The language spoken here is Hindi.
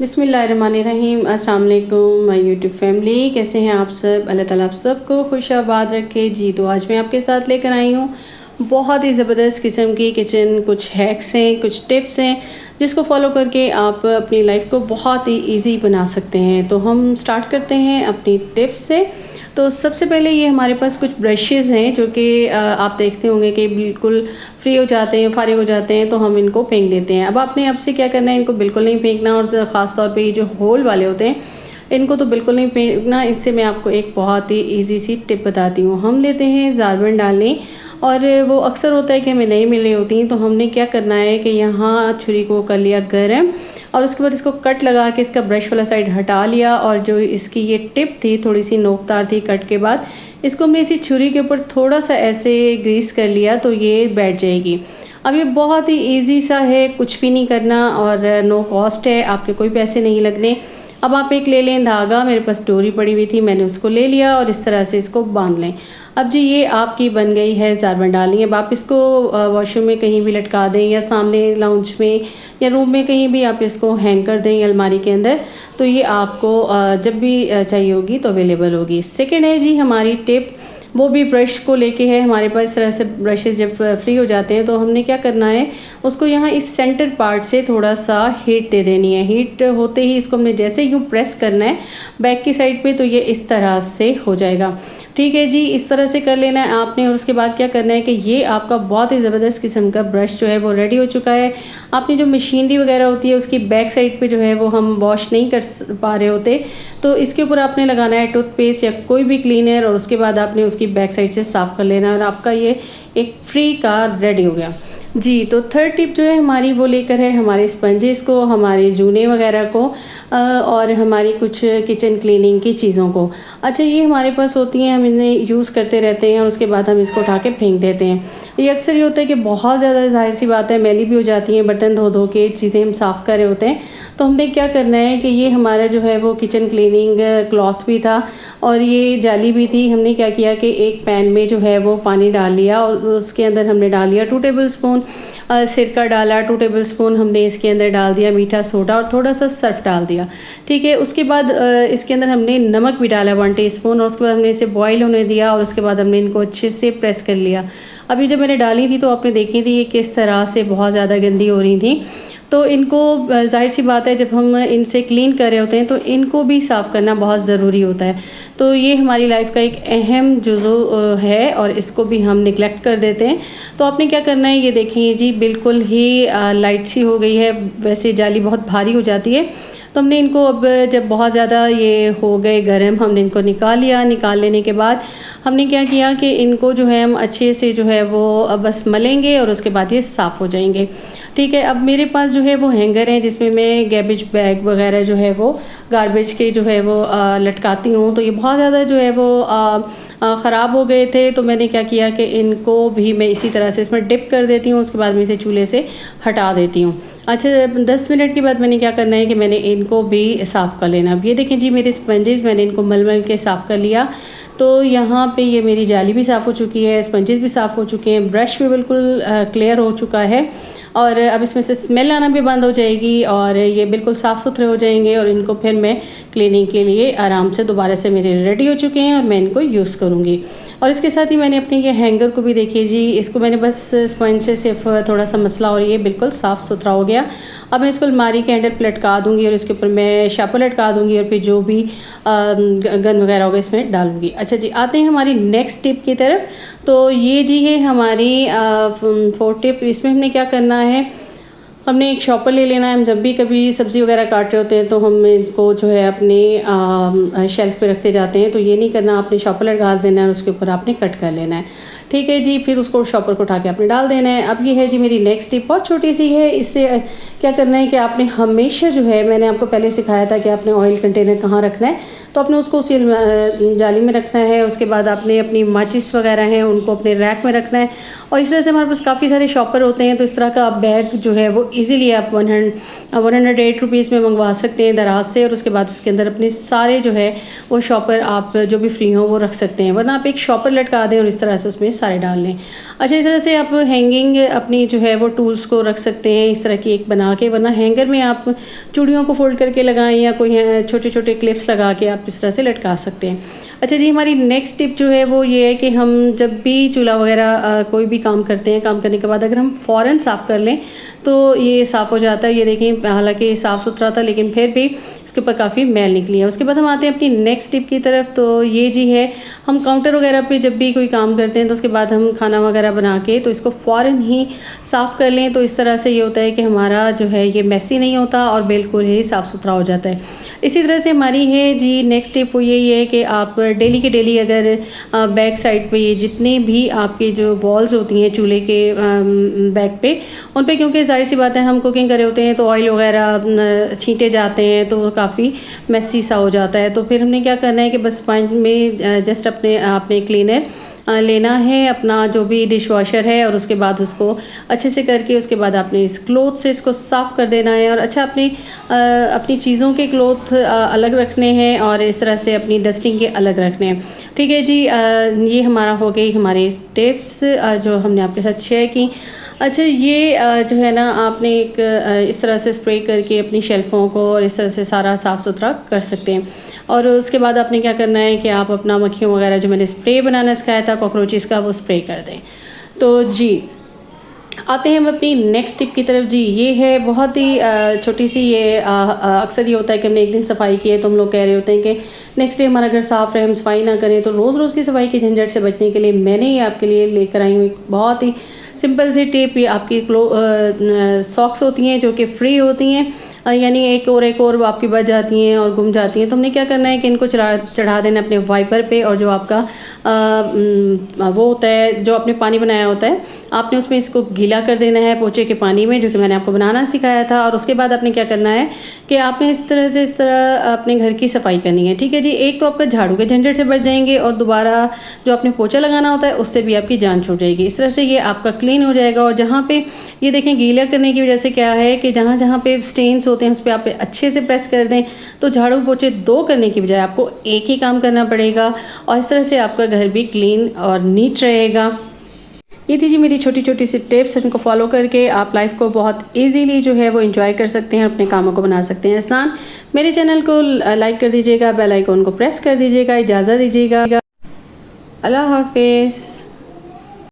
बिस्मिल्लाहिर्रहमानिर्रहीम। अस्सलाम वालेकुम माय यूट्यूब फैमिली, कैसे हैं आप सब? अल्लाह ताला आप सबको खुश आबाद रखे जी। तो आज मैं आपके साथ लेकर आई हूँ बहुत ही ज़बरदस्त किस्म की किचन कुछ हैक्स हैं, कुछ टिप्स हैं जिसको फॉलो करके आप अपनी लाइफ को बहुत ही इजी बना सकते हैं। तो हम स्टार्ट करते हैं अपनी टिप्स से। तो सबसे पहले ये हमारे पास कुछ ब्रशेज़ हैं जो कि आप देखते होंगे कि बिल्कुल फ्री हो जाते हैं, फारिग हो जाते हैं तो हम इनको फेंक देते हैं। अब आपने अब से क्या करना है, इनको बिल्कुल नहीं फेंकना, और ख़ास तौर पे ये जो होल वाले होते हैं इनको तो बिल्कुल नहीं फेंकना। इससे मैं आपको एक बहुत ही ईजी सी टिप बताती हूँ। हम लेते हैं ज़ारबन डालने, और वो अक्सर होता है कि हमें नहीं मिल रही होती हैं, तो हमने क्या करना है कि यहाँ छुरी को कर लिया गर्म, और उसके बाद इसको कट लगा के इसका ब्रश वाला साइड हटा लिया, और जो इसकी ये टिप थी थोड़ी सी नोकदार थी कट के बाद, इसको हमने इसी छुरी के ऊपर थोड़ा सा ऐसे ग्रीस कर लिया तो ये बैठ जाएगी। अब ये बहुत ही इजी सा है, कुछ भी नहीं करना और नो कॉस्ट है, आपके कोई पैसे नहीं लगने। अब आप एक ले लें धागा, मेरे पास डोरी पड़ी हुई थी मैंने उसको ले लिया और इस तरह से इसको बांध लें। अब जी ये आपकी बन गई है ज़ारबन डालनी। अब आप इसको वॉशरूम में कहीं भी लटका दें, या सामने लाउंज में या रूम में कहीं भी आप इसको हैंग कर दें अलमारी के अंदर, तो ये आपको जब भी चाहिए होगी तो अवेलेबल होगी। सेकेंड है जी हमारी टिप, वो भी ब्रश को लेके है। हमारे पास इस तरह से ब्रशेज़ जब फ्री हो जाते हैं तो हमने क्या करना है, उसको यहाँ इस सेंटर पार्ट से थोड़ा सा हीट दे देनी है। हीट होते ही इसको हमने जैसे यूँ प्रेस करना है बैक की साइड पे, तो ये इस तरह से हो जाएगा। ठीक है जी, इस तरह से कर लेना है आपने। और उसके बाद क्या करना है कि ये आपका बहुत ही ज़बरदस्त किस्म का ब्रश जो है वो रेडी हो चुका है। आपने जो मशीनरी वगैरह होती है उसकी बैक साइड पे जो है वो हम वॉश नहीं कर पा रहे होते, तो इसके ऊपर आपने लगाना है टूथपेस्ट या कोई भी क्लीनर, और उसके बाद आपने उसकी बैक साइड से साफ़ कर लेना, और आपका ये एक फ्री का रेडी हो गया जी। तो थर्ड टिप जो है हमारी वो लेकर है हमारे स्पंजेस को, हमारे जूने वगैरह को, और हमारी कुछ किचन क्लीनिंग की चीज़ों को। अच्छा, ये हमारे पास होती हैं, हम इन्हें यूज़ करते रहते हैं और उसके बाद हम इसको उठा के फेंक देते हैं। ये अक्सर ये होता है कि बहुत ज़्यादा ज़ाहिर सी बात है मैली भी हो जाती हैं, बर्तन धो धो के चीज़ें हम साफ़ कर रहे होते हैं। तो हमने क्या करना है कि ये हमारा जो है वो किचन क्लीनिंग क्लॉथ भी था और ये जाली भी थी। हमने क्या किया कि एक पैन में जो है वो पानी डाल लिया, और उसके अंदर हमने डाल लिया 2 टेबल स्पून सिरका डाला, 2 टेबल स्पून हमने इसके अंदर डाल दिया मीठा सोडा, और थोड़ा सा सर्फ डाल दिया। ठीक है, उसके बाद इसके अंदर हमने नमक भी डाला 1 टीस्पून, और उसके बाद हमने इसे बॉईल होने दिया, और उसके बाद हमने इनको अच्छे से प्रेस कर लिया। अभी जब मैंने डाली थी तो आपने देखी थी ये किस तरह से बहुत ज़्यादा गंदी हो रही थी। तो इनको जाहिर सी बात है जब हम इनसे क्लीन कर रहे होते हैं तो इनको भी साफ़ करना बहुत ज़रूरी होता है। तो ये हमारी लाइफ का एक अहम जुज़ो है और इसको भी हम निगलेक्ट कर देते हैं। तो आपने क्या करना है, ये देखिए जी बिल्कुल ही लाइट सी हो गई है। वैसे जाली बहुत भारी हो जाती है, तो हमने इनको अब जब बहुत ज़्यादा ये हो गए गर्म, हमने इनको निकाल लिया। निकाल लेने के बाद हमने क्या किया कि इनको जो है हम अच्छे से जो है वो बस मलेंगे, और उसके बाद ये साफ़ हो जाएंगे। ठीक है, अब मेरे पास जो है वो हैंगर हैं जिसमें मैं गैबेज बैग वगैरह जो है वो गार्बेज के जो है वो लटकाती हूँ। तो ये बहुत ज़्यादा जो है वो ख़राब हो गए थे, तो मैंने क्या किया कि इनको भी मैं इसी तरह से इसमें डिप कर देती हूँ, उसके बाद मैं इसे चूल्हे से हटा देती हूँ। अच्छा, 10 मिनट के बाद मैंने क्या करना है कि मैंने इनको भी साफ़ कर लेना। अब ये देखें जी मेरे स्पंजेस मैंने इनको मल मल के साफ़ कर लिया। तो यहाँ पे ये मेरी जाली भी साफ़ हो चुकी है, स्पंजेस भी साफ़ हो चुके हैं, ब्रश भी बिल्कुल क्लियर हो चुका है, और अब इसमें से स्मेल आना भी बंद हो जाएगी, और ये बिल्कुल साफ़ सुथरे हो जाएंगे। और इनको फिर मैं क्लीनिंग के लिए आराम से दोबारा से मेरे रेडी हो चुके हैं, और मैं इनको यूज़ करूँगी। और इसके साथ ही मैंने अपने ये हैंगर को भी देखिए जी, इसको मैंने बस स्पंज से सिर्फ थोड़ा सा मसला, और ये बिल्कुल साफ़ सुथरा हो गया। अब मैं इसको अलमारी के हैंडल पर लटका दूँगी, और इसके ऊपर मैं शापर लटका दूँगी, और फिर जो भी गन वगैरह होगा इसमें डालूँगी। अच्छा जी, आते हैं हमारी नेक्स्ट टिप की तरफ। तो ये जी है हमारी 4th टिप। इसमें हमने क्या करना है, हमने एक शॉपर ले लेना है। हम जब भी कभी सब्ज़ी वगैरह काट रहे होते हैं तो हम इसको जो है अपने शेल्फ पे रखते जाते हैं, तो ये नहीं करना, आपने शॉपर लगा देना है और उसके ऊपर आपने कट कर लेना है। ठीक है जी, फिर उसको शॉपर को उठा के आपने डाल देना है। अब ये है जी मेरी नेक्स्ट टिप, बहुत छोटी सी है। इससे क्या करना है कि आपने हमेशा जो है, मैंने आपको पहले सिखाया था कि आपने ऑयल कंटेनर कहाँ रखना है, तो आपने उसको उसी जाली में रखना है। उसके बाद आपने अपनी माचिस वगैरह हैं उनको अपने रैक में रखना है। और इस तरह से हमारे पास काफ़ी सारे शॉपर होते हैं, तो इस तरह का बैग जो है वो इजीली आप 108 रुपीज़ में मंगवा सकते हैं दराज से, और उसके बाद उसके अंदर अपने सारे जो है वो शॉपर आप जो भी फ्री हो वो रख सकते हैं। वरना आप एक शॉपर लटका दें और इस तरह से उसमें सारे डाल लें। अच्छा, इस तरह से आप हैंगिंग अपनी जो है वो टूल्स को रख सकते हैं इस तरह की एक बना के, वरना हैंगर में आप चूड़ियों को फोल्ड करके लगाएं या कोई छोटे छोटे क्लिप्स लगा के आप इस तरह से लटका सकते हैं। अच्छा जी, हमारी नेक्स्ट टिप जो है वो ये है कि हम जब भी चूल्हा वगैरह कोई भी काम करते हैं, काम करने के बाद अगर हम फ़ौरन साफ़ कर लें तो ये साफ़ हो जाता है। ये देखें, हालांकि साफ़ सुथरा था लेकिन फिर भी इसके ऊपर काफ़ी मैल निकली है। उसके बाद हम आते हैं अपनी नेक्स्ट टिप की तरफ। तो ये जी है, हम काउंटर वगैरह पे जब भी कोई काम करते हैं तो उसके बाद हम खाना वगैरह बना के तो इसको फ़ौरन ही साफ़ कर लें। तो इस तरह से ये होता है कि हमारा जो है ये मैसी नहीं होता और बिल्कुल ही साफ़ सुथरा हो जाता है। इसी तरह से हमारी है जी नेक्स्ट टिप वो यही है कि आप डेली के डेली अगर बैक साइड पे ये जितने भी आपके जो वॉल्स होती हैं चूल्हे के बैक पे, उन पे क्योंकि जाहिर सी बात है हम कुकिंग करे होते हैं तो ऑयल वगैरह छींटे जाते हैं तो काफ़ी मैसी सा हो जाता है। तो फिर हमने क्या करना है कि बस स्पंज में जस्ट आपने क्लीनर लेना है, अपना जो भी डिश वॉशर है, और उसके बाद उसको अच्छे से करके उसके बाद आपने इस क्लॉथ से इसको साफ़ कर देना है। और अच्छा, अपनी चीज़ों के क्लॉथ अलग रखने हैं और इस तरह से अपनी डस्टिंग के अलग रखने हैं। ठीक है जी, ये हमारा हो गई हमारी टिप्स जो हमने आपके साथ शेयर की। अच्छा, ये जो है ना, आपने एक इस तरह से स्प्रे करके अपनी शेल्फ़ों को और इस तरह से सारा साफ़ सुथरा कर सकते हैं। और उसके बाद आपने क्या करना है कि आप अपना मक्खियों वगैरह जो मैंने स्प्रे बनाना सिखाया था कॉकरोचेस का, वो स्प्रे कर दें। तो जी, आते हैं हम अपनी नेक्स्ट टिप की तरफ। जी, ये है बहुत ही छोटी सी, ये अक्सर ये होता है कि हमने एक दिन सफाई की है तो हम लोग कह रहे होते हैं कि नेक्स्ट डे हमारा घर साफ़ रहे, हम सफाई ना करें। तो रोज़ रोज़ की सफाई के झंझट से बचने के लिए मैंने ये आपके लिए लेकर आई हूँ एक बहुत ही सिंपल सी टिप। ये आपकी सॉक्स होती हैं जो कि फ्री होती हैं, यानी एक और आपकी बच जाती हैं और गुम जाती हैं। तो हमने क्या करना है कि इनको चढ़ा देना अपने वाइपर पे, और जो आपका वो होता है जो आपने पानी बनाया होता है, आपने उसमें इसको गीला कर देना है पोछे के पानी में, जो कि मैंने आपको बनाना सिखाया था। और उसके बाद आपने क्या करना है कि आपने इस तरह अपने घर की सफाई करनी है। ठीक है जी, एक तो आपका झाड़ू के झंझट से बच जाएंगे और दोबारा जो आपने पोछा लगाना होता है उससे भी आपकी जान छूट जाएगी। इस तरह से ये आपका क्लीन हो जाएगा। और जहाँ पे ये देखें, गीला करने की वजह से क्या है कि जहाँ जहाँ पे स्टेन्स होते हैं उस पर आप अच्छे से प्रेस कर दें, तो झाड़ू पोछे 2 करने की बजाय आपको एक ही काम करना पड़ेगा, और इस तरह से आपका घर भी क्लीन और नीट रहेगा। ये थी जी मेरी छोटी छोटी सी टिप्स, इनको फॉलो करके आप लाइफ को बहुत इजीली जो है वो एंजॉय कर सकते हैं, अपने कामों को बना सकते हैं आसान। मेरे चैनल को लाइक कर दीजिएगा, बेल आइकन को प्रेस कर दीजिएगा। इजाज़त दीजिएगा, अल्लाह हाफिज़।